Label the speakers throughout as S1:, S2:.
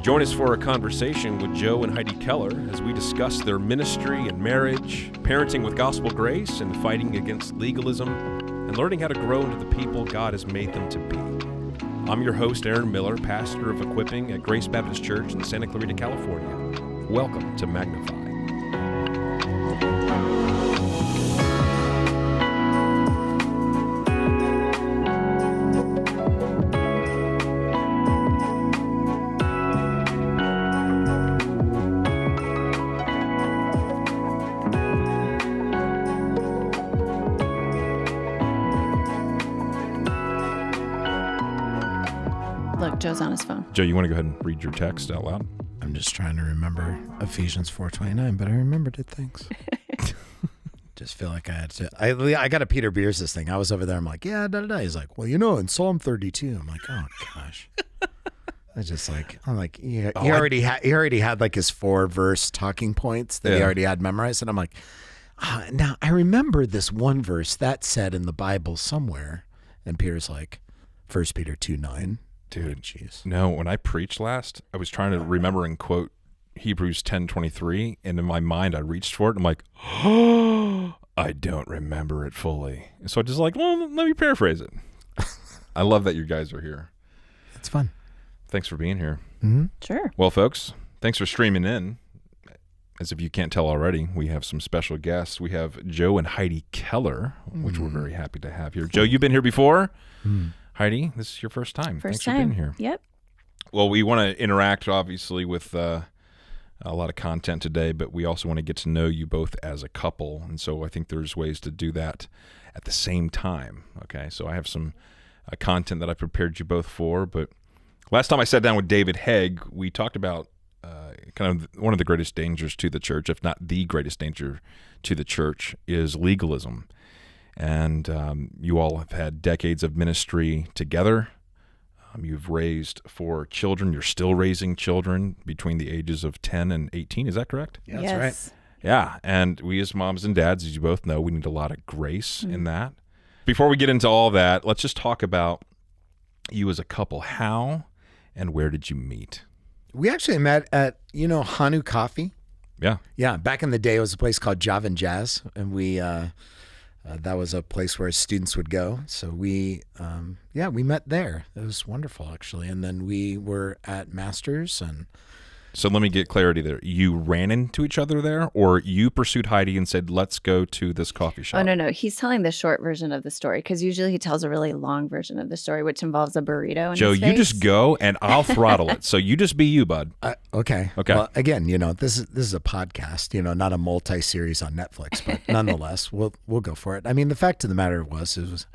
S1: Join us for a conversation with Joe and Heidi Keller as we discuss their ministry and marriage, parenting with gospel grace, and fighting against legalism, and learning how to grow into the people God has made them to be. I'm your host, Aaron Miller, pastor of equipping at Grace Baptist Church in Santa Clarita, California. Welcome to Magnify.
S2: Look, Joe's on his phone.
S1: Joe, you want to go ahead and read your text out loud?
S3: I'm just trying to remember Ephesians 4:29, but I remembered it, thanks. Just feel like I had to. I got to Peter Beers this thing. I was over there. I'm like, yeah, da-da-da. He's like, well, in Psalm 32. I'm like, oh, gosh. I'm like, yeah, he already had like his 4-verse talking points that he already had memorized. And I'm like, now I remember this one verse that said in the Bible somewhere. And Peter's like, 1 Peter 2:9.
S1: Dude,
S3: jeez.
S1: No, when I preached last, I was trying to remember and quote Hebrews 10:23, and in my mind, I reached for it. And I'm like, oh, I don't remember it fully. And so I just like, well, let me paraphrase it. I love that you guys are here.
S3: It's fun.
S1: Thanks for being here.
S3: Mm-hmm.
S2: Sure.
S1: Well, folks, thanks for streaming in. As if you can't tell already, we have some special guests. We have Joe and Heidi Keller, which we're very happy to have here. Joe, you've been here before. Heidi, this is your first time. Thanks for being here.
S2: Yep.
S1: Well, we want to interact, obviously, with a lot of content today, but we also want to get to know you both as a couple. And so I think there's ways to do that at the same time. Okay, so I have some content that I prepared you both for. But last time I sat down with David Hegg, we talked about kind of one of the greatest dangers to the church, if not the greatest danger to the church, is legalism. And you all have had decades of ministry together. You've raised 4 children. You're still raising children between the ages of 10 and 18. Is that correct?
S3: Yeah, that's right.
S1: Yeah, and we as moms and dads, as you both know, we need a lot of grace in that. Before we get into all that, let's just talk about you as a couple. How and where did you meet?
S3: We actually met at, Hanu Coffee.
S1: Yeah.
S3: Yeah, back in the day, it was a place called Java and Jazz, and we that was a place where students would go. So we met there. It was wonderful, actually. And then we were at Masters. And
S1: so let me get clarity there. You ran into each other there, or you pursued Heidi and said, let's go to this coffee shop?
S2: Oh, no. He's telling the short version of the story because usually he tells a really long version of the story, which involves a burrito in
S1: Joe,
S2: his
S1: you
S2: face.
S1: just go and I'll throttle it. So you just be you, bud.
S3: Okay. Well, again, this is a podcast, not a multi-series on Netflix, but nonetheless, we'll go for it. I mean, the fact of the matter was, it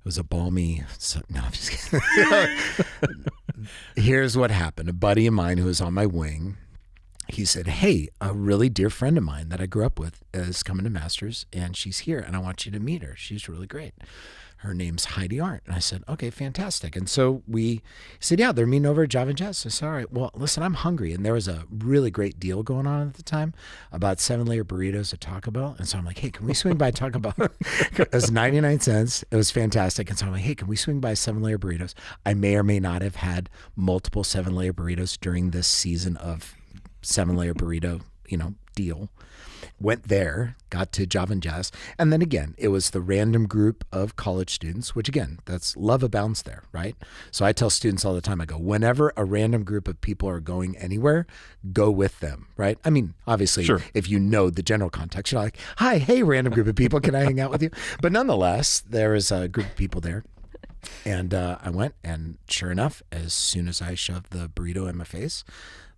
S3: was a balmy. No, I'm just kidding. Here's what happened. A buddy of mine who was on my wing, he said, hey, a really dear friend of mine that I grew up with is coming to Masters, and she's here, and I want you to meet her. She's really great. Her name's Heidi Arndt. And I said, okay, fantastic. And so he said, yeah, they're meeting over at Java and Jazz. I said, all right, well, listen, I'm hungry. And there was a really great deal going on at the time about 7-layer burritos at Taco Bell. And so I'm like, hey, can we swing by Taco Bell? It was 99 cents. It was fantastic. And so I'm like, hey, can we swing by 7-layer burritos? I may or may not have had multiple 7-layer burritos during this season of 7-layer burrito, deal. Went there, got to Java and Jazz, and then again, it was the random group of college students, which again, that's love abounds there, right? So I tell students all the time, I go, whenever a random group of people are going anywhere, go with them, right? I mean, obviously,
S1: Sure.
S3: If you know the general context, you're like, hi, hey, random group of people, can I hang out with you? But nonetheless, there was a group of people there. And I went, and sure enough, as soon as I shoved the burrito in my face,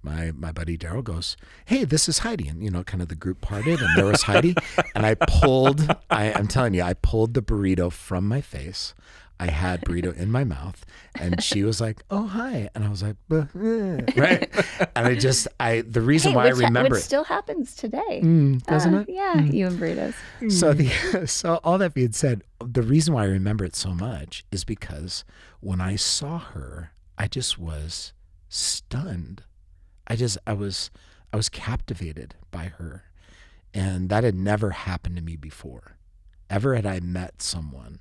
S3: my buddy Daryl goes, hey, this is Heidi. And, kind of the group parted, and there was Heidi. And I'm telling you, I pulled the burrito from my face. I had burrito in my mouth, and she was like, oh, hi. And I was like, right? And the reason why I remember
S2: which still happens today.
S3: Doesn't it?
S2: Yeah, you and burritos.
S3: So all that being said, the reason why I remember it so much is because when I saw her, I just was stunned. I was captivated by her, and that had never happened to me before. Ever had I met someone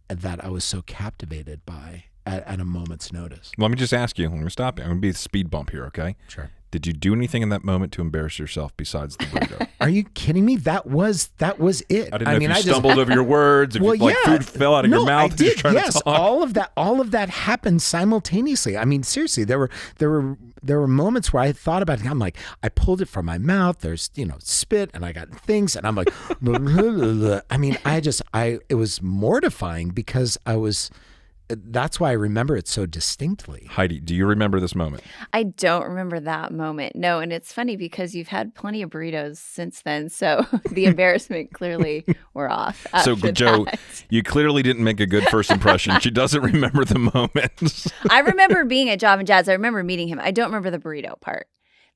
S3: that I was so captivated by at a moment's notice.
S1: Let me just ask you. Let me stop you. I'm going to be a speed bump here, okay?
S3: Sure.
S1: Did you do anything in that moment to embarrass yourself besides the burrito?
S3: Are you kidding me? That was it.
S1: I didn't know if you stumbled over your words, if food fell out of your mouth.
S3: I did. Yes,
S1: to talk.
S3: all of that happened simultaneously. I mean, seriously, there were moments where I thought about it. I'm like, I pulled it from my mouth. There's spit, and I got things, and I'm like, I mean, it was mortifying because I was. That's why I remember it so distinctly.
S1: Heidi, do you remember this moment?
S2: I don't remember that moment. No, and it's funny because you've had plenty of burritos since then, so the embarrassment clearly wore off.
S1: So, Joe, you clearly didn't make a good first impression. She doesn't remember the moment.
S2: I remember being at Job and Jazz. I remember meeting him. I don't remember the burrito part.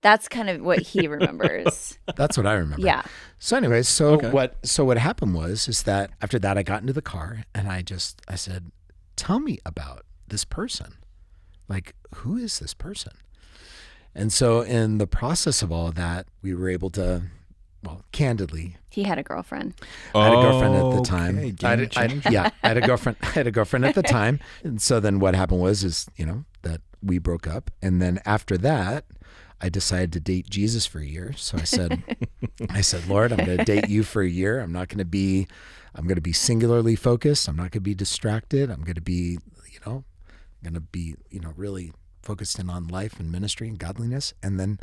S2: That's kind of what he remembers.
S3: That's what I remember.
S2: Yeah.
S3: So anyways, what happened was that after that I got into the car and I said, tell me about this person. Like, who is this person? And so in the process of all of that, we were able to, well, candidly.
S2: He had a girlfriend.
S3: I had a girlfriend at the time.
S1: Okay,
S3: I had a girlfriend. I had a girlfriend at the time. And so then what happened was that we broke up. And then after that, I decided to date Jesus for a year. So I said, Lord, I'm going to date you for a year. I'm going to be singularly focused. I'm not going to be distracted. I'm going to be, really focused in on life and ministry and godliness. And then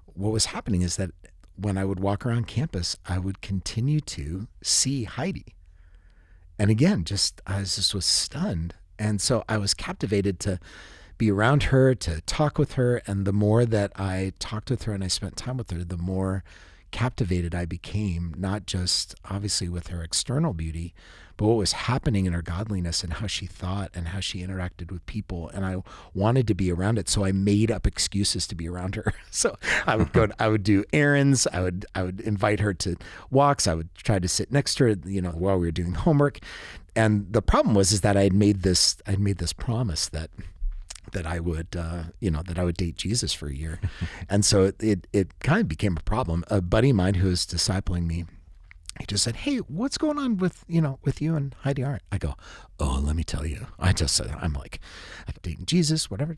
S3: what was happening is that when I would walk around campus, I would continue to see Heidi. And again, I was stunned. And so I was captivated to be around her, to talk with her. And the more that I talked with her and I spent time with her, the more captivated I became, not just obviously with her external beauty, but what was happening in her godliness and how she thought and how she interacted with people. And I wanted to be around it. So I made up excuses to be around her. So I would do errands. I would invite her to walks. I would try to sit next to her, while we were doing homework. And the problem was that I made this promise that I would, that I would date Jesus for a year. And so it kind of became a problem. A buddy of mine who was discipling me, he just said, hey, what's going on with you and Heidi Arndt? I go, oh, let me tell you. I'm like, I'm dating Jesus, whatever.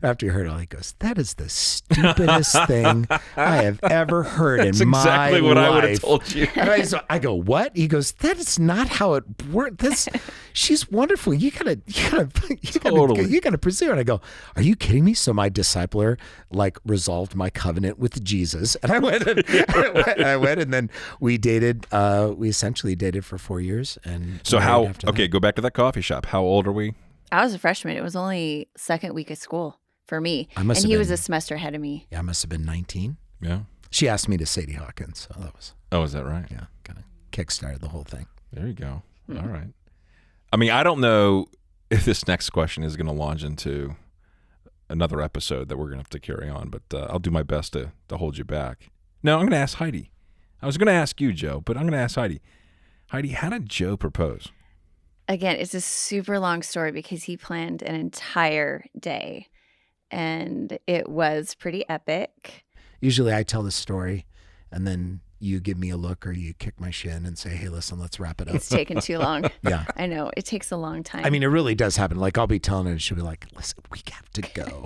S3: After he heard it all, he goes, that is the stupidest thing I have ever heard in my life.
S1: That's exactly what I would have told you.
S3: And I go, what? He goes, that is not how it works. She's wonderful. You gotta pursue her. And I go, are you kidding me? So my discipler resolved my covenant with Jesus. And I went and then we dated. We essentially dated for 4 years. And
S1: so go back to that coffee shop. How old are we?
S2: I was a freshman. It was only second week of school for me. He was a semester ahead of me.
S3: Yeah, I must have been 19.
S1: Yeah.
S3: She asked me to Sadie Hawkins. So that was.
S1: Oh, is that right?
S3: Yeah. Kind of kickstarted the whole thing.
S1: There you go. All right. I mean, I don't know if this next question is going to launch into another episode that we're going to have to carry on, but I'll do my best to hold you back. No, I'm going to ask Heidi. I was going to ask you, Joe, but I'm going to ask Heidi. Heidi, how did Joe propose?
S2: Again, it's a super long story because he planned an entire day, and it was pretty epic.
S3: Usually I tell the story, and then you give me a look or you kick my shin and say, hey, listen, let's wrap it up.
S2: It's taken too long.
S3: Yeah.
S2: I know. It takes a long time.
S3: I mean, it really does happen. Like, I'll be telling her and she'll be like, listen, we have to go.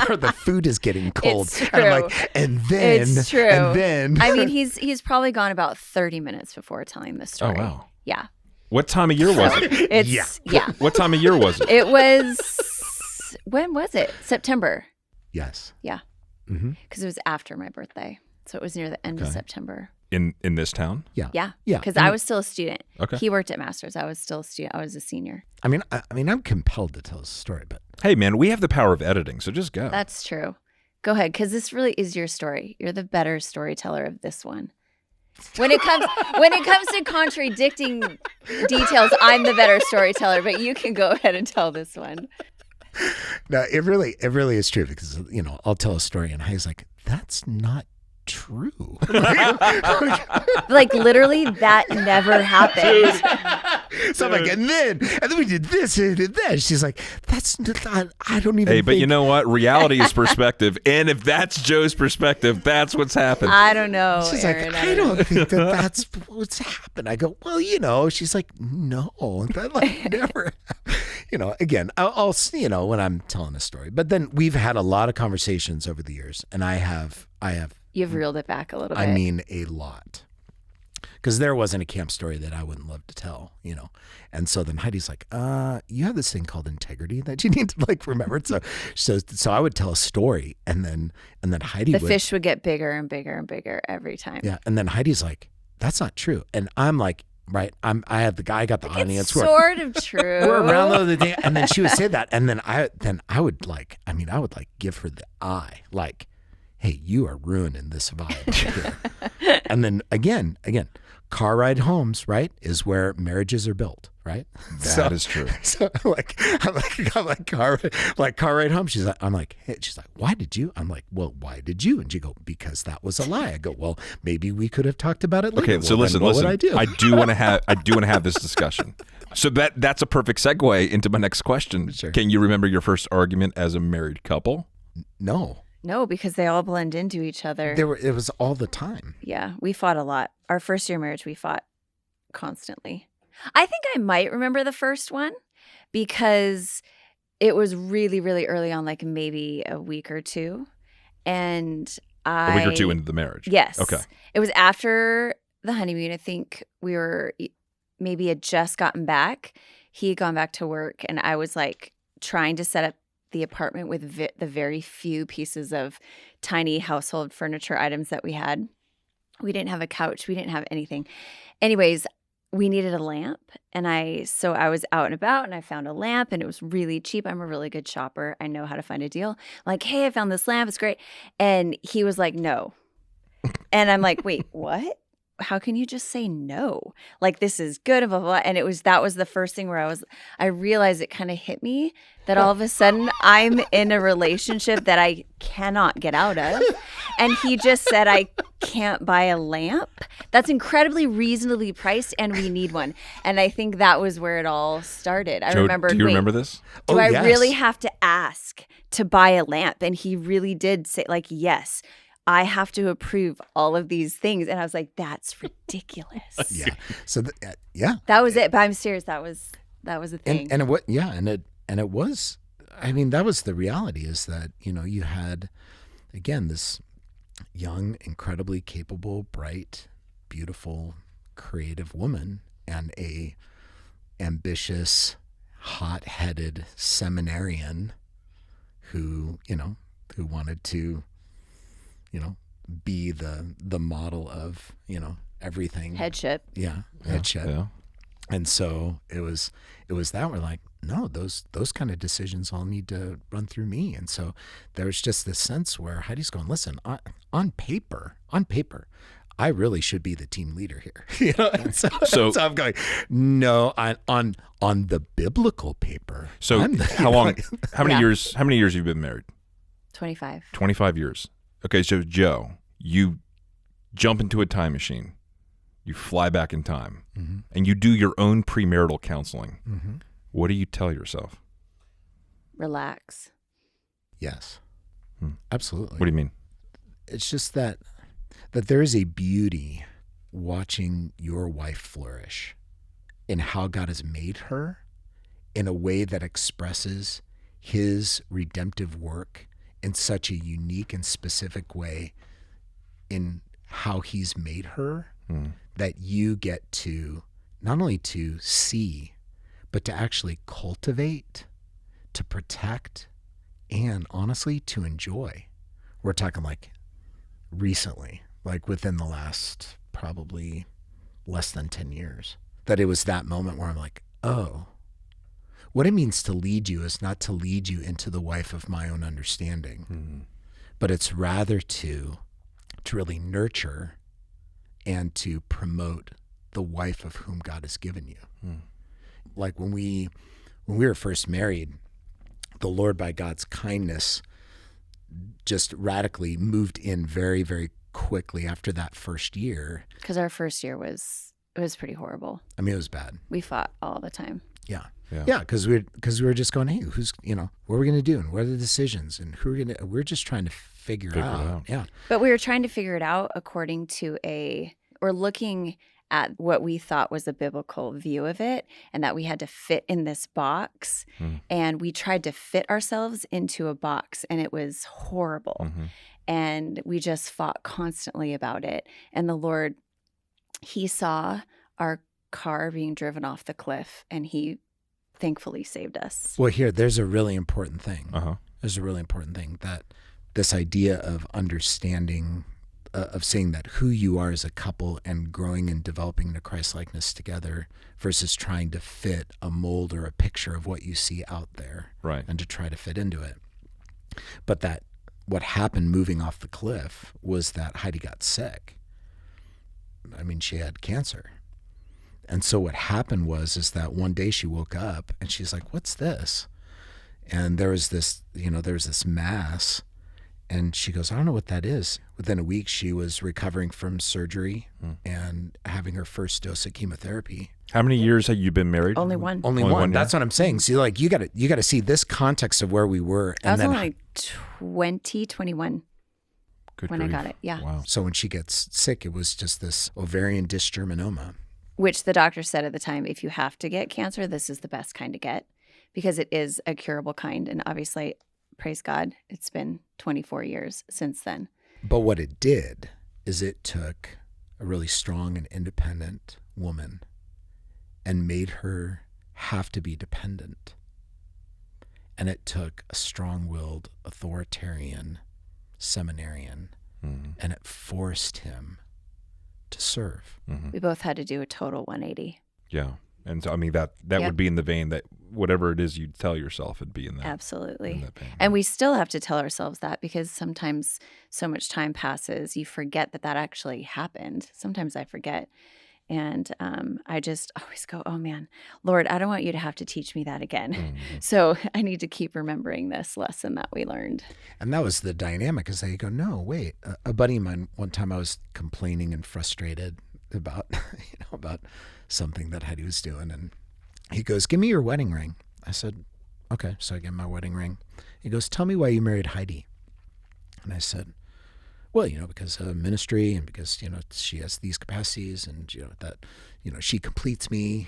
S3: Or the food is getting cold.
S2: It's true.
S3: And I'm like, and then.
S2: It's true.
S3: And then.
S2: I mean, he's probably gone about 30 minutes before telling the story.
S1: Oh, wow.
S2: Yeah.
S1: What time of year was it?
S2: Yeah.
S1: What time of year was it?
S2: It was, when was it? September.
S3: Yes.
S2: Yeah. Because it was after my birthday. So it was near the end of September.
S1: In this town?
S3: Yeah.
S2: Yeah.
S3: Yeah.
S2: Because I was still a student.
S1: Okay.
S2: He worked at Masters. I was still a student. I was a senior.
S3: I mean, I'm compelled to tell this story, but.
S1: Hey, man, we have the power of editing, so just go.
S2: That's true. Go ahead, because this really is your story. You're the better storyteller of this one. When it comes to contradicting details, I'm the better storyteller, but you can go ahead and tell this one.
S3: No, it really is true because, I'll tell a story and Heidi's like, that's not true.
S2: Like literally that never happened.
S3: So I'm like, and then we did this and did that. She's like, that's not, I don't even
S1: but you know what? Reality is perspective. And if that's Joe's perspective, that's what's happened.
S2: I don't know,
S3: She's
S2: Aaron,
S3: like, I don't think that's what's happened. I go, well, she's like, no, that never happened. again, I'll when I'm telling a story, but then we've had a lot of conversations over the years, and I have.
S2: You've reeled it back a little bit.
S3: I mean, a lot. Because there wasn't a camp story that I wouldn't love to tell, And so then Heidi's like, you have this thing called integrity that you need to remember. So I would tell a story, and then Heidi
S2: the fish would get bigger and bigger and bigger every time.
S3: Yeah. And then Heidi's like, that's not true. And I'm like, right. I got the audience.
S2: It's sort of true.
S3: We're around the other day. And then she would say that. And then I would give her the eye, like, hey, you are ruining this vibe here. And then again, car ride homes, right, is where marriages are built, right?
S1: That is true.
S3: So I'm like car ride home. She's like, why did you? I'm like, well, why did you? And she go, because that was a lie. I go, well, maybe we could have talked about it later.
S1: Okay, so listen.
S3: What would I do?
S1: I do want to have this discussion. So that's a perfect segue into my next question.
S3: Sure.
S1: Can you remember your first argument as a married couple?
S2: No, because they all blend into each other.
S3: It was all the time.
S2: Yeah, we fought a lot. Our first year marriage, we fought constantly. I think I might remember the first one because it was really, really early on, like maybe a week or two. And
S1: A week or two into the marriage?
S2: Yes.
S1: Okay.
S2: It was after the honeymoon. I think we were maybe had just gotten back. He had gone back to work, and I was like trying to set up the apartment with the very few pieces of tiny household furniture items that we had. We didn't have a couch. We didn't have anything. Anyways, we needed a lamp. And so I was out and about, and I found a lamp, and it was really cheap. I'm a really good shopper. I know how to find a deal. Like, hey, I found this lamp. It's great. And he was like, no. And I'm like, wait, what? How can you just say no? Like, this is good, blah, blah, blah. And that was the first thing where I realized it kind of hit me that all of a sudden I'm in a relationship that I cannot get out of. And he just said, I can't buy a lamp. That's incredibly reasonably priced, and we need one. And I think that was where it all started. I
S1: Joe,
S2: remember.
S1: Do you remember this?
S2: Do I
S3: yes.
S2: really have to ask to buy a lamp? And he really did say, like, yes. I have to approve all of these things. And I was like, that's ridiculous.
S3: Yeah. So, yeah.
S2: That was it. But I'm serious. That was a thing.
S3: And it was, I mean, that was the reality, is that, you had, again, this young, incredibly capable, bright, beautiful, creative woman, and a ambitious, hot-headed seminarian who wanted to, be the model of, everything.
S2: Headship.
S3: Yeah. Headship.
S1: Yeah.
S3: And so it was that we're like, no, those kind of decisions all need to run through me. And so there's just this sense where Heidi's going, listen, on paper, I really should be the team leader here. And so I'm going, no, on the biblical paper.
S1: So how long? How many years? How many years have you been married?
S2: 25.
S1: 25 years. Okay, so Joe, you jump into a time machine, you fly back in time,
S3: mm-hmm.
S1: and you do your own premarital counseling.
S3: Mm-hmm.
S1: What do you tell yourself?
S2: Relax.
S3: Yes, absolutely.
S1: What do you mean?
S3: It's just that there is a beauty watching your wife flourish in how God has made her in a way that expresses his redemptive work in such a unique and specific way in how he's made her, that you get to not only to see, but to actually cultivate, to protect, and honestly to enjoy. We're talking like recently, like within the last probably less than 10 years, that it was that moment where I'm like, oh, what it means to lead you is not to lead you into the wife of my own understanding, but it's rather to really nurture and to promote the wife of whom God has given you. Like when we were first married, the Lord, by God's kindness, just radically moved in very, very quickly after that first year.
S2: Because our first year was pretty horrible.
S3: I mean, it was bad.
S2: We fought all the time.
S3: Yeah, because we were just going, hey, who's, what are we going to do, and what are the decisions, and we're just trying to figure it out. Yeah.
S2: But we were trying to figure it out according to we're looking at what we thought was a biblical view of it, and that we had to fit in this box. And we tried to fit ourselves into a box, and it was horrible. And we just fought constantly about it. And the Lord, he saw our car being driven off the cliff, and he thankfully saved us.
S3: Well, there's a really important thing. There's a really important thing, that this idea of understanding, of seeing that who you are as a couple and growing and developing into Christ-likeness together versus trying to fit a mold or a picture of what you see out there,
S1: right,
S3: and to try to fit into it. But that what happened moving off the cliff was that Heidi got sick. I mean, she had cancer. And so what happened is that one day she woke up and she's like, what's this? And there was this mass, and she goes, I don't know what that is. Within a week, she was recovering from surgery and having her first dose of chemotherapy.
S1: How many years have you been married?
S2: Only one.
S3: Only one. That's what I'm saying. So like, you got to see this context of where we were.
S2: I was only 21
S1: Good
S2: when
S1: grief.
S2: I got it. Yeah.
S1: Wow.
S3: So when she gets sick, it was just this ovarian dysgerminoma.
S2: Which the doctor said at the time, if you have to get cancer, this is the best kind to get, because it is a curable kind. And obviously, praise God, it's been 24 years since then.
S3: But what it did is it took a really strong and independent woman and made her have to be dependent. And it took a strong-willed, authoritarian seminarian, and it forced him to serve.
S2: We both had to do a total 180.
S1: Yeah. And so, I mean, that would be in the vein that whatever it is you'd tell yourself, it'd be in that.
S2: Absolutely.
S1: In that vein.
S2: And we still have to tell ourselves that, because sometimes so much time passes, you forget that actually happened. Sometimes I forget. And I just always go, oh man, Lord, I don't want you to have to teach me that again. So I need to keep remembering this lesson that we learned. And
S3: that was the dynamic, is that you go, no, wait. A buddy of mine, one time I was complaining and frustrated about, about something that Heidi was doing. And he goes, give me your wedding ring. I said, okay. So I gave him my wedding ring. He goes, tell me why you married Heidi. And I said, well, because of ministry, and because, she has these capacities, and, that, she completes me,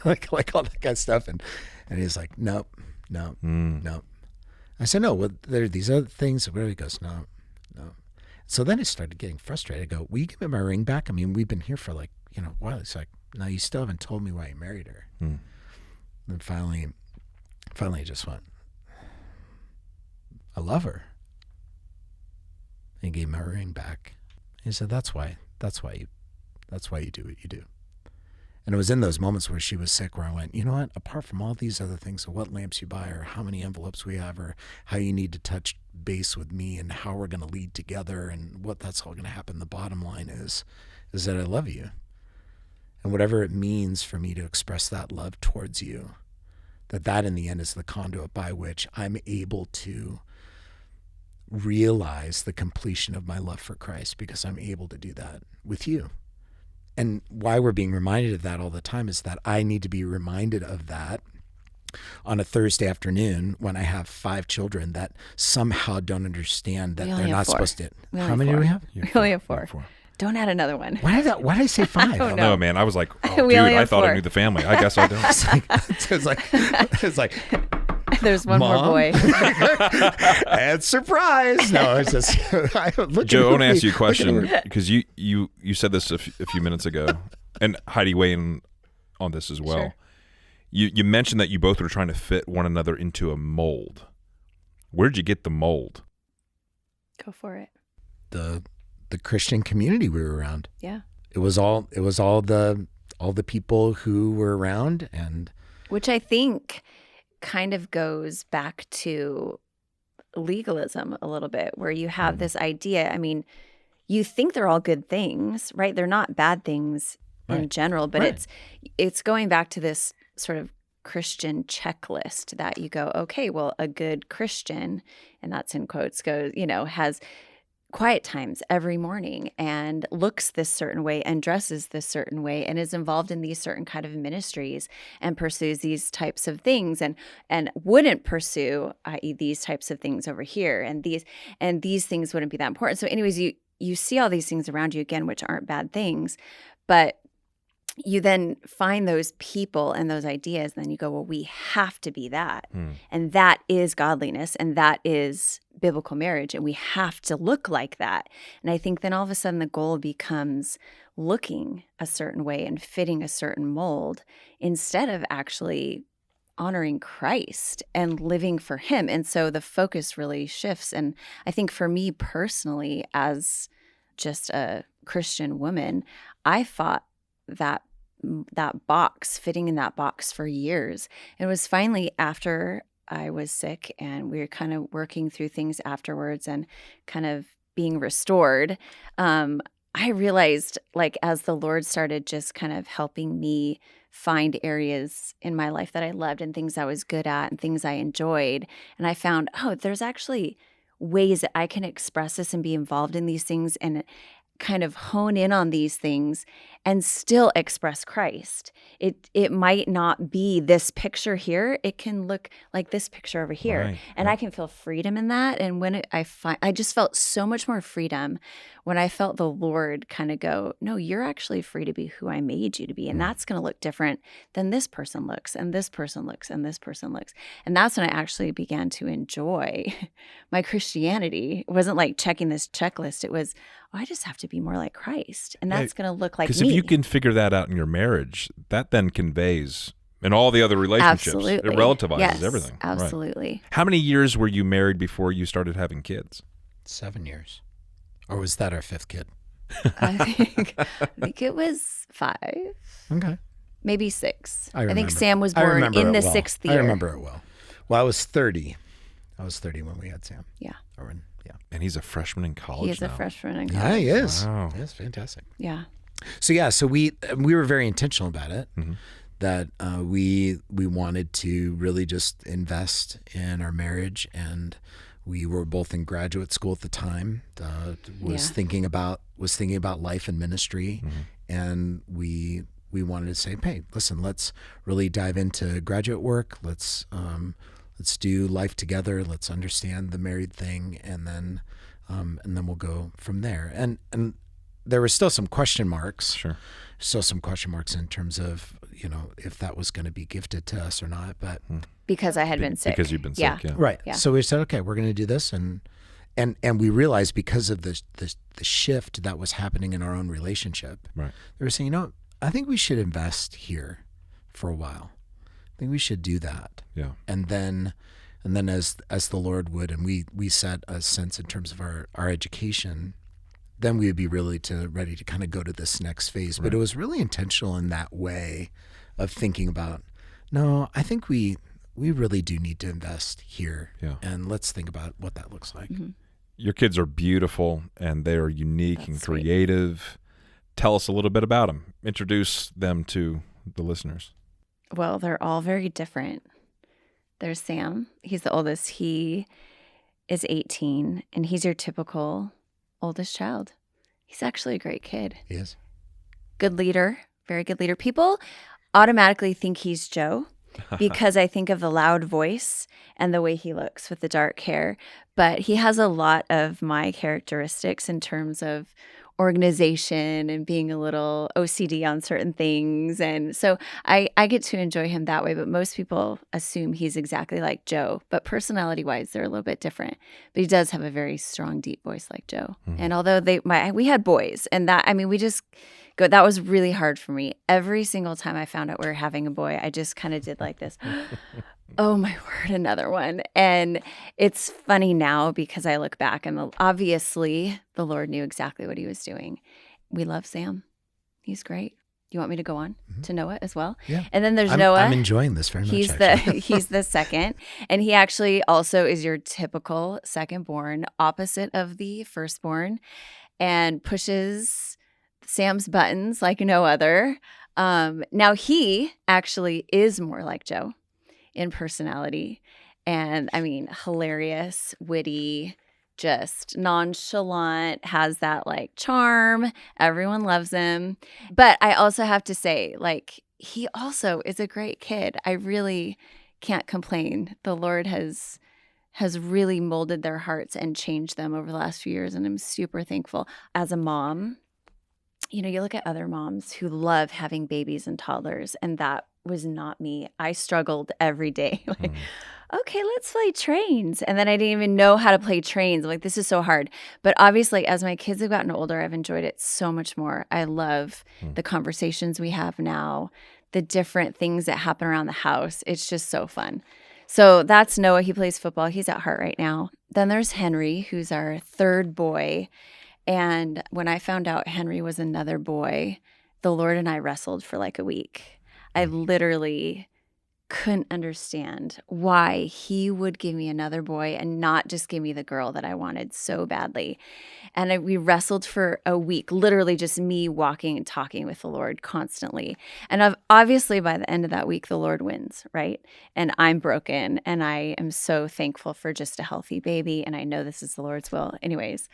S3: like all that kind of stuff. And he's like, no. I said, no, well, there are these other things. Where he goes, no. So then I started getting frustrated. I go, will you give me my ring back? I mean, we've been here for a while. It's like, no, you still haven't told me why you married her. And finally I just went, I love her. He gave my ring back. He said, that's why you do what you do. And it was in those moments where she was sick where I went, you know what, apart from all these other things of what lamps you buy, or how many envelopes we have, or how you need to touch base with me, and how we're going to lead together, and what that's all going to happen, the bottom line is that I love you. And whatever it means for me to express that love towards you, that in the end is the conduit by which I'm able to realize the completion of my love for Christ, because I'm able to do that with you. And why we're being reminded of that all the time is that I need to be reminded of that on a Thursday afternoon when I have 5 children that somehow don't understand that they're not supposed to. How many do we have?
S2: We only have 4. Don't add another one.
S3: Why did I say 5?
S1: I don't know, man. I was like, oh,
S2: We
S1: dude,
S2: only have
S1: I thought
S2: 4.
S1: I knew the family. I guess I don't.
S3: it's like
S2: there's one
S3: Mom?
S2: more boy.
S3: And surprise! No, it's just
S1: Joe, I want to ask you a question, because you said this a few minutes ago, and Heidi weigh in on this as well.
S2: Sure.
S1: You mentioned that you both were trying to fit one another into a mold. Where'd you get the mold?
S2: Go for it.
S3: The Christian community we were around.
S2: Yeah.
S3: It was all the people who were around, and
S2: which I think kind of goes back to legalism a little bit, where you have this idea. I mean, you think they're all good things, right? They're not bad things in general, but it's going back to this sort of Christian checklist that you go, okay, well, a good Christian, and that's in quotes, goes, has quiet times every morning, and looks this certain way, and dresses this certain way, and is involved in these certain kind of ministries, and pursues these types of things, and wouldn't pursue, i.e., these types of things over here, and these things wouldn't be that important. So anyways, you see all these things around you, again, which aren't bad things, but you then find those people and those ideas, and then you go, well, we have to be that. And that is godliness, and that is biblical marriage, and we have to look like that. And I think then all of a sudden the goal becomes looking a certain way and fitting a certain mold instead of actually honoring Christ and living for him. And so the focus really shifts. And I think for me personally, as just a Christian woman, I fought that box, fitting in that box for years. It was finally after I was sick and we were kind of working through things afterwards and kind of being restored. I realized, like, as the Lord started just kind of helping me find areas in my life that I loved and things I was good at and things I enjoyed. And I found, oh, there's actually ways that I can express this and be involved in these things and kind of hone in on these things and still express Christ. It might not be this picture here. It can look like this picture over here.
S1: Right.
S2: And I can feel freedom in that. And when I just felt so much more freedom when I felt the Lord kind of go, no, you're actually free to be who I made you to be. And that's going to look different than this person looks, and this person looks, and this person looks. And that's when I actually began to enjoy my Christianity. It wasn't like checking this checklist. It was, oh, I just have to be more like Christ. And that's going to look like me.
S1: Because if you can figure that out in your marriage, that then conveys in all the other relationships.
S2: Absolutely.
S1: It relativizes everything.
S2: Absolutely.
S1: Right. How many years were you married before you started having kids?
S3: 7 years. Or was that our 5th kid?
S2: I think it was 5.
S3: Okay.
S2: Maybe 6.
S3: I
S2: think Sam was born in the 6th year.
S3: I remember it well. Well, I was 30. I was 30 when we had Sam.
S2: Yeah.
S1: And he's a freshman in college
S2: He is
S1: now.
S2: a freshman in college.
S3: Yeah, he is.
S1: Wow.
S3: Yes, fantastic.
S2: Yeah.
S3: So we were very intentional about it. Mm-hmm. That we wanted to really just invest in our marriage, and we were both in graduate school at the time. Was thinking about life and ministry, and we wanted to say, hey, listen, let's really dive into graduate work. Let's do life together. Let's understand the married thing, and then we'll go from there. And there were still some question marks.
S1: Sure.
S3: Still some question marks in terms of, if that was going to be gifted to us or not. But
S2: because I had been sick.
S1: Because you've been sick, yeah.
S3: Right.
S2: Yeah.
S3: So we said, okay, we're going to do this, and we realized because of the shift that was happening in our own relationship,
S1: right.
S3: They were saying, I think we should invest here for a while. I think we should do that.
S1: Yeah.
S3: And then as the Lord would, and we set a sense in terms of our education, then we would be ready to kind of go to this next phase. Right. But it was really intentional in that way of thinking about, no, I think we really do need to invest here.
S1: Yeah.
S3: And let's think about what that looks like.
S2: Mm-hmm.
S1: Your kids are beautiful, and they are unique and creative. Sweet. Tell us a little bit about them. Introduce them to the listeners.
S2: Well, they're all very different. There's Sam. He's the oldest. He is 18, and he's your typical oldest child. He's actually a great kid.
S3: He is.
S2: Good leader, very good leader. People automatically think he's Joe because I think of the loud voice and the way he looks with the dark hair. But he has a lot of my characteristics in terms of organization and being a little OCD on certain things. And so I get to enjoy him that way. But most people assume he's exactly like Joe. But personality-wise, they're a little bit different. But he does have a very strong, deep voice like Joe. Mm-hmm. And although we had boys, and that was really hard for me. Every single time I found out we were having a boy, I just kind of did like this. Oh my word, another one. And it's funny now because I look back and obviously the Lord knew exactly what he was doing. We love Sam. He's great. You want me to go on to Noah as well?
S3: Yeah.
S2: And then there's Noah.
S3: I'm enjoying this very much.
S2: He's the second. And he actually also is your typical secondborn, opposite of the firstborn, and pushes Sam's buttons like no other. Now he actually is more like Joe in personality, and hilarious, witty, just nonchalant, has that like charm. Everyone loves him. But I also have to say, he also is a great kid. I really can't complain. The Lord has really molded their hearts and changed them over the last few years, and I'm super thankful. As a mom, you look at other moms who love having babies and toddlers, and that was not me. I struggled every day. Like, okay, let's play trains. And then I didn't even know how to play trains. I'm like, this is so hard. But obviously, as my kids have gotten older, I've enjoyed it so much more. I love the conversations we have now, the different things that happen around the house. It's just so fun. So that's Noah. He plays football. He's at Heart right now. Then there's Henry, who's our third boy. And when I found out Henry was another boy, the Lord and I wrestled for like a week. I literally couldn't understand why he would give me another boy and not just give me the girl that I wanted so badly. And we wrestled for a week, literally just me walking and talking with the Lord constantly. And obviously by the end of that week, the Lord wins, right? And I'm broken, and I am so thankful for just a healthy baby. And I know this is the Lord's will. Anyways,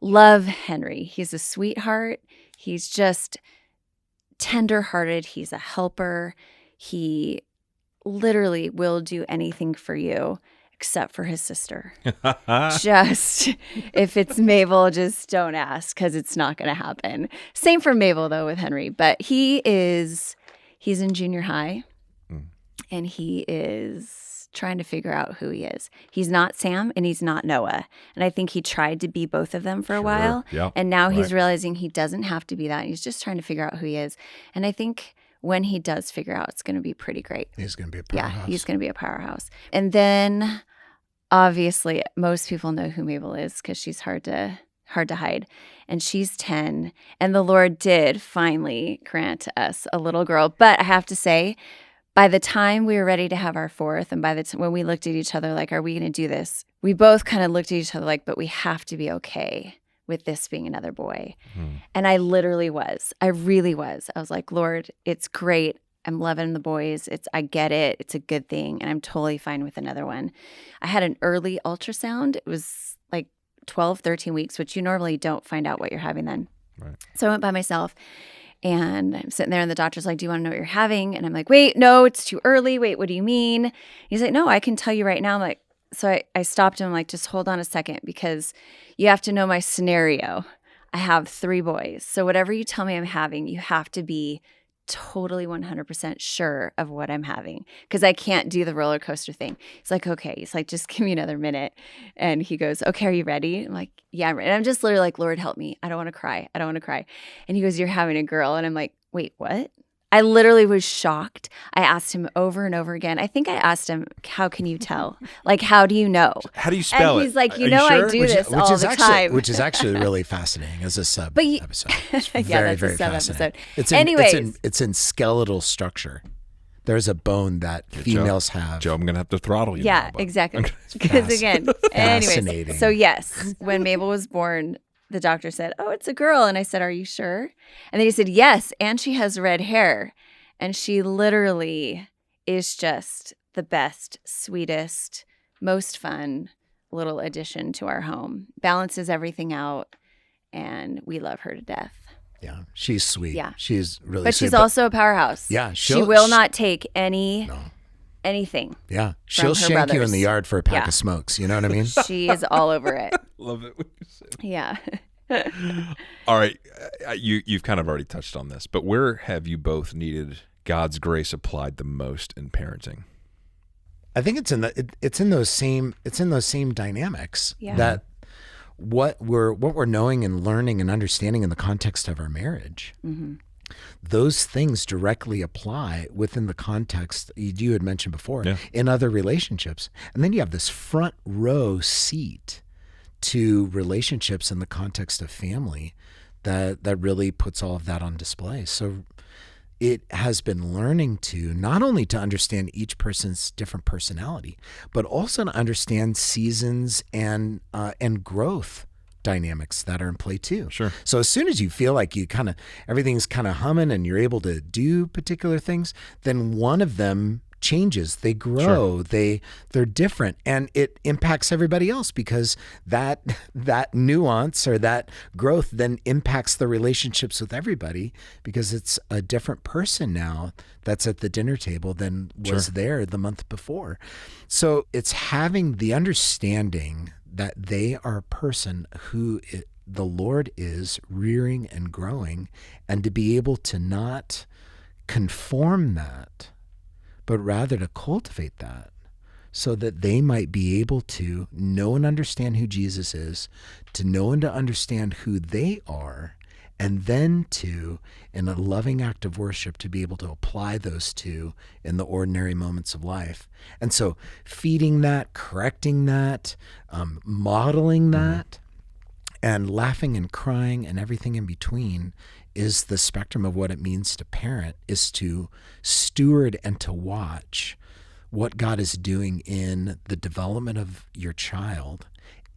S2: love Henry. He's a sweetheart. He's just tender-hearted. He's a helper. He literally will do anything for you except for his sister. Just, if it's Mabel, just don't ask, because it's not going to happen. Same for Mabel, though, with Henry. But he's in junior high, and he is trying to figure out who he is. He's not Sam, and he's not Noah. And I think he tried to be both of them for a while.
S1: Yeah.
S2: And now he's realizing he doesn't have to be that. He's just trying to figure out who he is. And I think when he does figure out, it's going to be pretty great.
S3: He's going to be a powerhouse.
S2: Yeah, he's going to be a powerhouse. And then, obviously, most people know who Mabel is because she's hard to hide. And she's 10. And the Lord did finally grant us a little girl. But I have to say, by the time we were ready to have our fourth, and by the time when we looked at each other like, are we going to do this? We both kind of looked at each other like, but we have to be okay with this being another boy. And I literally was. I really was. I was like, Lord, it's great. I'm loving the boys. I get it. It's a good thing. And I'm totally fine with another one. I had an early ultrasound. It was like 12, 13 weeks, which you normally don't find out what you're having then.
S1: Right.
S2: So I went by myself, and I'm sitting there, and the doctor's like, do you want to know what you're having? And I'm like, wait, no, it's too early. Wait, what do you mean? He's like, no, I can tell you right now. I'm like, so I stopped him, like, just hold on a second, because you have to know my scenario. I have 3 boys. So whatever you tell me I'm having, you have to be totally 100% sure of what I'm having, because I can't do the roller coaster thing. He's like, okay. He's like, just give me another minute. And he goes, okay, are you ready? I'm like, yeah, I'm ready. And I'm just literally like, Lord, help me. I don't want to cry. I don't want to cry. And he goes, you're having a girl. And I'm like, wait, what? I literally was shocked. I asked him over and over again. I think I asked him, how can you tell? Like, how do you know?
S1: How do you spell it?
S2: And he's like, you
S1: Are
S2: know,
S1: sure?
S2: I do this all the time.
S3: Which is actually really fascinating as a sub episode. It's
S2: Yeah,
S3: very,
S2: that's
S3: very
S2: a sub
S3: fascinating.
S2: episode.
S3: It's in skeletal structure. There's a bone that females have.
S1: Joe, I'm going to have to throttle you.
S2: Yeah,
S1: now,
S2: exactly. Because again,
S3: Fascinating.
S2: anyways. So yes, when Mabel was born, the doctor said, oh, it's a girl. And I said, are you sure? And then he said, yes. And she has red hair. And she literally is just the best, sweetest, most fun little addition to our home. Balances everything out, and we love her to death.
S3: Yeah, she's sweet.
S2: Yeah.
S3: She's really
S2: But
S3: sweet.
S2: she's also a powerhouse.
S3: Yeah.
S2: She will not take anything.
S3: Yeah. She'll
S2: her
S3: shank you in
S2: brothers.
S3: the yard for a pack of smokes. You know what I mean?
S2: She is all over it.
S1: Love it when you say
S2: Yeah.
S1: All right, you've kind of already touched on this, but where have you both needed God's grace applied the most in parenting?
S3: I think it's in those same dynamics that what we're knowing and learning and understanding in the context of our marriage. Mm-hmm. Those things directly apply within the context you had mentioned before in other relationships, and then you have this front row seat to relationships in the context of family that really puts all of that on display. So it has been learning to not only to understand each person's different personality, but also to understand seasons and growth dynamics that are in play too.
S1: Sure.
S3: So as soon as you feel like everything's kind of humming and you're able to do particular things, then one of them changes, they grow, they're different, and it impacts everybody else, because that nuance or that growth then impacts the relationships with everybody, because it's a different person now that's at the dinner table than was there the month before. So it's having the understanding that they are a person who the Lord is rearing and growing, and to be able to not conform that, but rather to cultivate that so that they might be able to know and understand who Jesus is, to know and to understand who they are, and then to, in a loving act of worship, to be able to apply those two in the ordinary moments of life. And so feeding that, correcting that, modeling that, and laughing and crying and everything in between is the spectrum of what it means to parent, is to steward and to watch what God is doing in the development of your child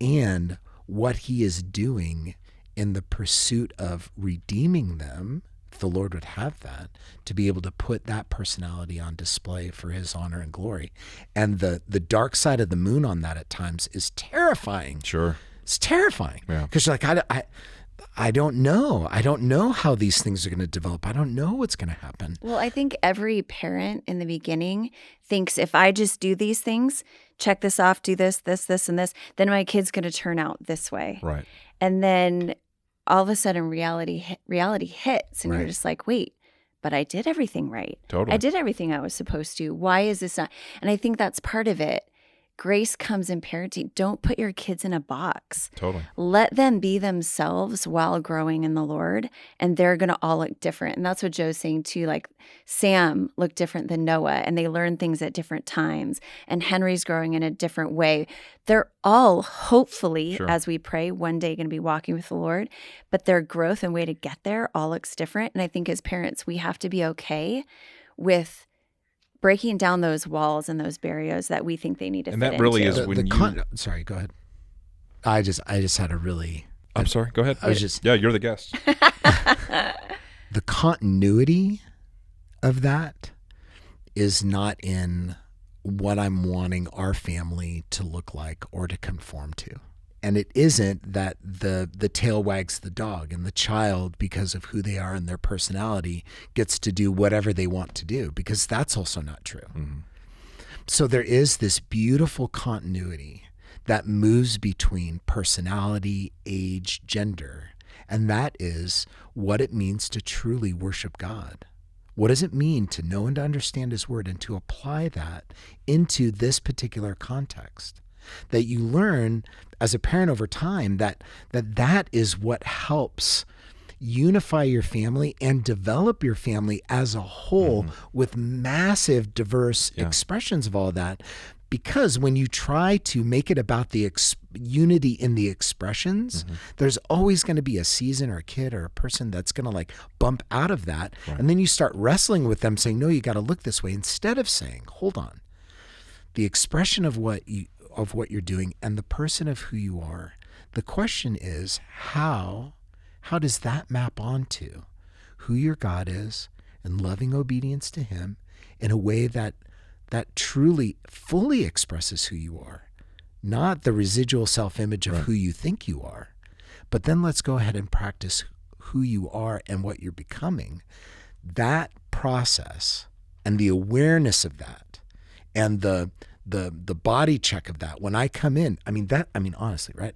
S3: and what he is doing in the pursuit of redeeming them, if the Lord would have that, to be able to put that personality on display for his honor and glory. And the dark side of the moon on that at times is terrifying.
S1: Sure.
S3: It's terrifying.
S1: Yeah.
S3: Because you're like, I don't know. I don't know how these things are going to develop. I don't know what's going to happen.
S2: Well, I think every parent in the beginning thinks if I just do these things, check this off, do this, and this, then my kid's going to turn out this way.
S1: Right.
S2: And then all of a sudden reality hits and
S3: Right.
S2: you're just like, wait, but I did everything right.
S1: Totally.
S2: I did everything I was supposed to. Why is this not? And I think that's part of it. Grace comes in parenting. Don't put your kids in a box.
S1: Totally.
S2: Let them be themselves while growing in the Lord, and they're going to all look different. And that's what Joe's saying too. Like Sam looked different than Noah, and they learn things at different times. And Henry's growing in a different way. They're all hopefully,
S1: Sure.
S2: as we pray, one day going to be walking with the Lord, but their growth and way to get there all looks different. And I think as parents, we have to be okay with breaking down those walls and those barriers that we think they need to
S1: And
S2: fit
S1: that really
S2: into.
S1: is when you...
S3: Sorry, go ahead. I just had a really...
S1: I'm sorry. Go ahead.
S3: I was just...
S1: Yeah, you're the guest.
S3: The continuity of that is not in what I'm wanting our family to look like or to conform to. And it isn't that the tail wags the dog and the child, because of who they are and their personality, gets to do whatever they want to do, because that's also not true.
S1: Mm-hmm.
S3: So there is this beautiful continuity that moves between personality, age, gender, and that is what it means to truly worship God. What does it mean to know and to understand his word and to apply that into this particular context? That you learn as a parent over time that is what helps unify your family and develop your family as a whole with massive diverse expressions of all that. Because when you try to make it about the unity in the expressions, there's always going to be a season or a kid or a person that's going to like bump out of that. Right. And then you start wrestling with them saying, no, you got to look this way, instead of saying, hold on, the expression of what you're doing and the person of who you are. The question is, how does that map onto who your God is and loving obedience to him in a way that truly fully expresses who you are, not the residual self-image of who you think you are, but then let's go ahead and practice who you are and what you're becoming. That process and the awareness of that and the body check of that when I come in, honestly, right?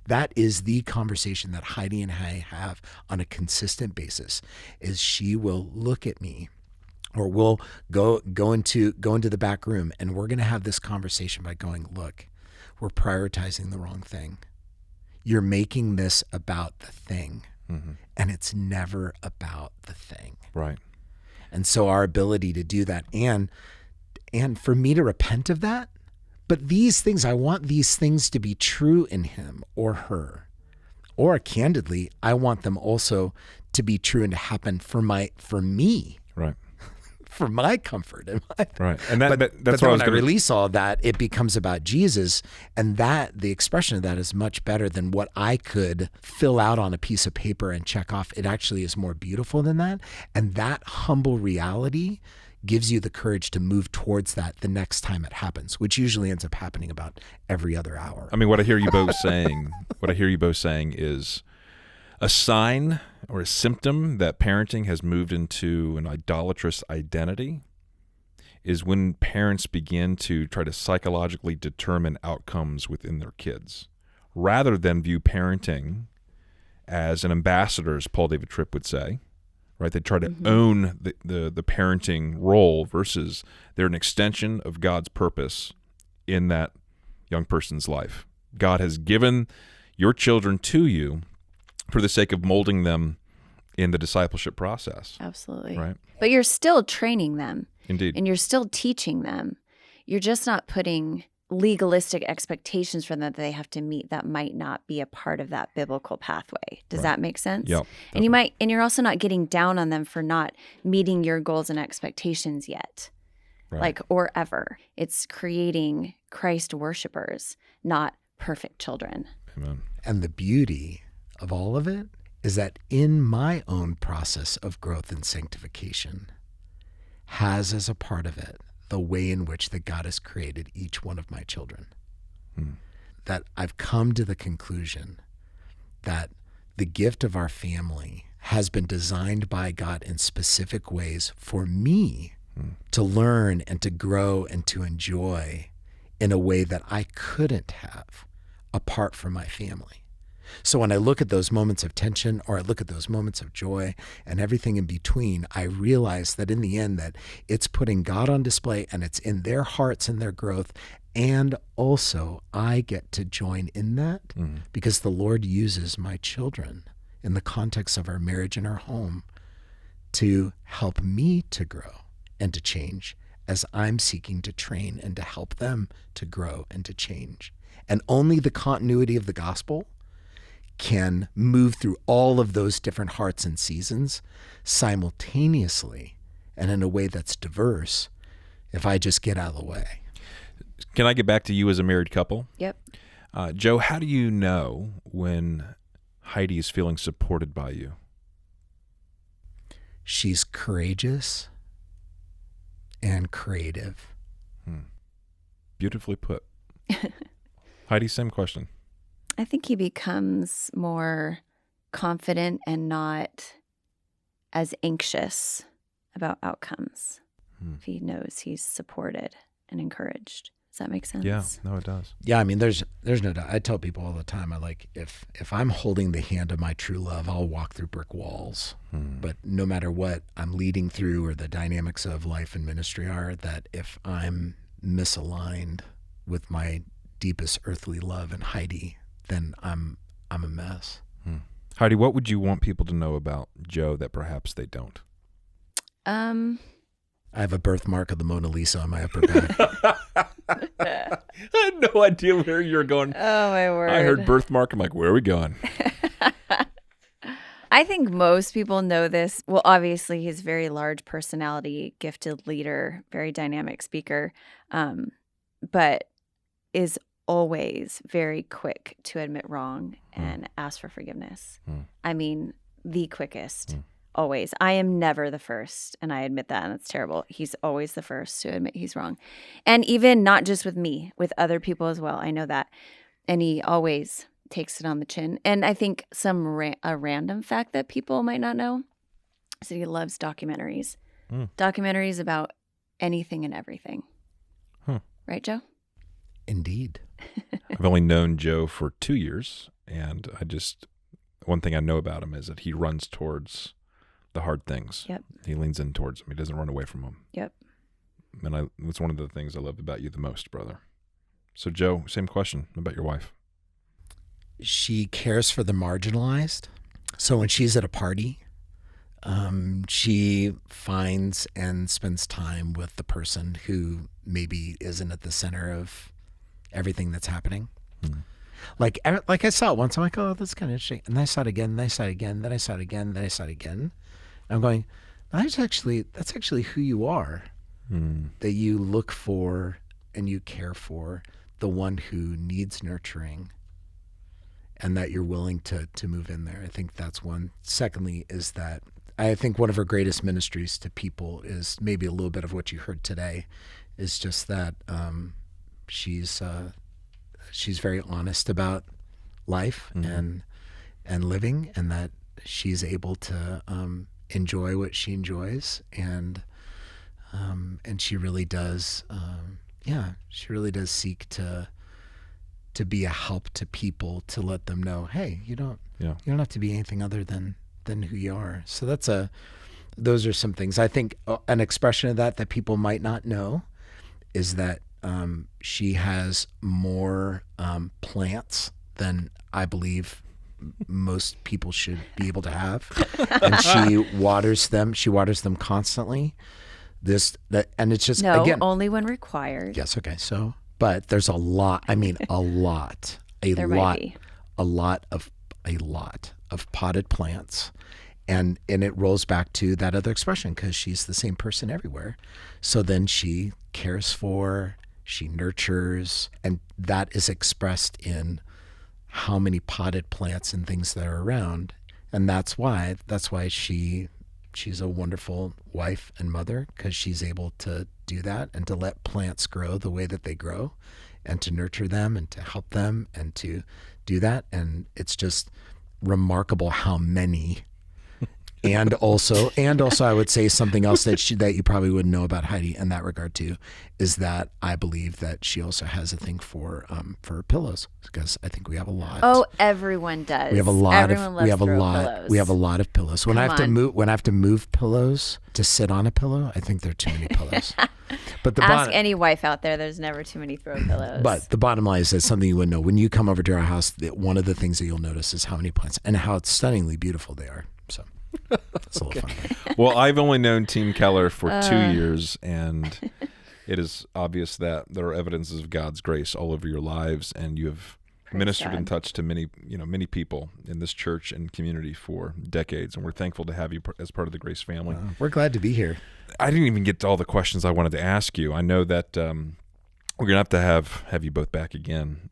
S3: That is the conversation that Heidi and I have on a consistent basis. Is she will look at me, or we'll go into the back room, and we're going to have this conversation by going, look, we're prioritizing the wrong thing. You're making this about the thing, and it's never about the thing.
S1: Right.
S3: And so our ability to do that, and for me to repent of that, but these things, I want these things to be true in him or her, or candidly, I want them also to be true and to happen for me,
S1: Right.
S3: for my comfort.
S1: Right. And that's
S3: but
S1: what I was
S3: when I
S1: going to
S3: release all that, it becomes about Jesus, and that the expression of that is much better than what I could fill out on a piece of paper and check off. It actually is more beautiful than that, and that humble reality gives you the courage to move towards that the next time it happens, which usually ends up happening about every other hour.
S1: what I hear you both saying is a sign or a symptom that parenting has moved into an idolatrous identity is when parents begin to try to psychologically determine outcomes within their kids rather than view parenting as an ambassador, as Paul David Tripp would say, right? They try to own the parenting role versus they're an extension of God's purpose in that young person's life. God has given your children to you for the sake of molding them in the discipleship process.
S2: Absolutely.
S1: Right?
S2: But you're still training them.
S1: Indeed.
S2: And you're still teaching them. You're just not putting legalistic expectations for them that they have to meet that might not be a part of that biblical pathway. Does that make sense?
S1: Yep.
S2: And you're also not getting down on them for not meeting your goals and expectations yet.
S1: Right.
S2: Or ever. It's creating Christ worshipers, not perfect children.
S1: Amen.
S3: And the beauty of all of it is that in my own process of growth and sanctification has as a part of it the way in which that God has created each one of my children. That I've come to the conclusion that the gift of our family has been designed by God in specific ways for me to learn and to grow and to enjoy in a way that I couldn't have apart from my family. So when I look at those moments of tension or I look at those moments of joy and everything in between, I realize that in the end that it's putting God on display and it's in their hearts and their growth. And also I get to join in that because the Lord uses my children in the context of our marriage and our home to help me to grow and to change as I'm seeking to train and to help them to grow and to change. And only the continuity of the gospel can move through all of those different hearts and seasons simultaneously and in a way that's diverse if I just get out of the way.
S1: Can I get back to you as a married couple?
S2: Yep.
S1: Joe, how do you know when Heidi is feeling supported by you?
S3: She's courageous and creative.
S1: Beautifully put. Heidi, same question.
S2: I think he becomes more confident and not as anxious about outcomes if he knows he's supported and encouraged. Does that make sense?
S1: Yeah, no, it does.
S3: Yeah, I mean, there's no doubt. I tell people all the time, I like, if I'm holding the hand of my true love, I'll walk through brick walls. But no matter what I'm leading through or the dynamics of life and ministry are, that if I'm misaligned with my deepest earthly love and Heidi, then I'm a mess.
S1: Heidi, what would you want people to know about Joe that perhaps they don't?
S3: I have a birthmark of the Mona Lisa on my upper back.
S1: I had no idea where you're going.
S2: Oh, my word.
S1: I heard birthmark. I'm like, where are we going?
S2: I think most people know this. Well, obviously, he's a very large personality, gifted leader, very dynamic speaker, but is always very quick to admit wrong and ask for forgiveness. I mean, the quickest, always. I am never the first, and I admit that, and it's terrible. He's always the first to admit he's wrong. And even not just with me, with other people as well. I know that. And he always takes it on the chin. And I think a random fact that people might not know is that he loves documentaries. Documentaries about anything and everything. Right, Joe?
S3: Indeed.
S1: I've only known Joe for 2 years, and one thing I know about him is that he runs towards the hard things.
S2: Yep.
S1: He leans in towards them. He doesn't run away from them.
S2: Yep.
S1: And it's one of the things I love about you the most, brother. So, Joe, same question about your wife.
S3: She cares for the marginalized. So when she's at a party, she finds and spends time with the person who maybe isn't at the center of everything that's happening. Like I saw it once. I'm like, oh, that's kind of interesting. And then I saw it again. Then I saw it again. Then I saw it again. Then I saw it again. And I'm going, that's actually who you are. That you look for and you care for the one who needs nurturing, and that you're willing to move in there. I think that's one. Secondly, is that I think one of her greatest ministries to people is maybe a little bit of what you heard today, is just that she's very honest about life and living, and that she's able to enjoy what she enjoys, and she really does. She really does seek to to be a help to people, to let them know, hey, you don't have to be anything other than who you are. So those are some things. I think an expression of that people might not know is that she has more plants than I believe most people should be able to have, and she waters them. She waters them constantly. And it's just again
S2: only when required.
S3: Yes, okay. So, but there's a lot. I mean, a lot of potted plants, and it rolls back to that other expression because she's the same person everywhere. So then she cares for, she nurtures, and that is expressed in how many potted plants and things that are around. And that's why she's a wonderful wife and mother, because she's able to do that and to let plants grow the way that they grow and to nurture them and to help them and to do that. And it's just remarkable how many. And also I would say something else that you probably wouldn't know about Heidi in that regard too, is that I believe that she also has a thing for pillows, because I think we have a lot.
S2: Oh, everyone does.
S3: We have a lot
S2: pillows.
S3: We have a lot of pillows. When I have to move pillows to sit on a pillow, I think there are too many pillows. But
S2: ask any wife out there. There's never too many throw pillows.
S3: But the bottom line is that something you wouldn't know when you come over to our house. One of the things that you'll notice is how many plants and how stunningly beautiful they are. So. That's a little fun.
S1: Well, I've only known Team Keller for 2 years, and it is obvious that there are evidences of God's grace all over your lives, and you have ministered and touched to many people in this church and community for decades, and we're thankful to have you as part of the Grace family.
S3: We're glad to be here.
S1: I didn't even get to all the questions I wanted to ask you. I know that we're going to have you both back again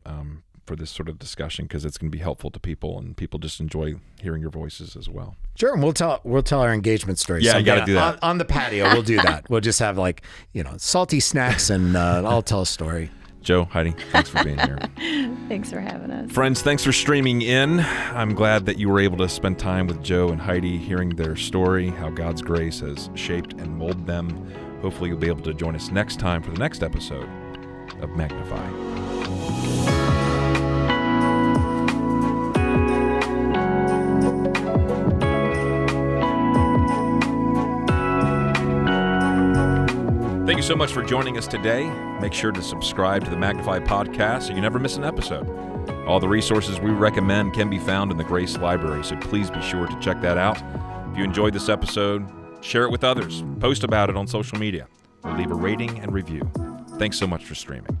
S1: for this sort of discussion, because it's going to be helpful to people, and people just enjoy hearing your voices as well.
S3: Sure, and we'll tell our engagement stories.
S1: Yeah, you got to do that
S3: on the patio. We'll do that. We'll just have salty snacks, and I'll tell a story.
S1: Joe, Heidi, thanks for being here.
S2: Thanks for having us.
S1: Friends, thanks for streaming in. I'm glad that you were able to spend time with Joe and Heidi, hearing their story, how God's grace has shaped and molded them. Hopefully you'll be able to join us next time for the next episode of Magnify. Thank you so much for joining us today. Make sure to subscribe to the Magnify podcast so you never miss an episode. All the resources we recommend can be found in the Grace Library, so please be sure to check that out. If you enjoyed this episode, share it with others, post about it on social media, or leave a rating and review. Thanks so much for streaming.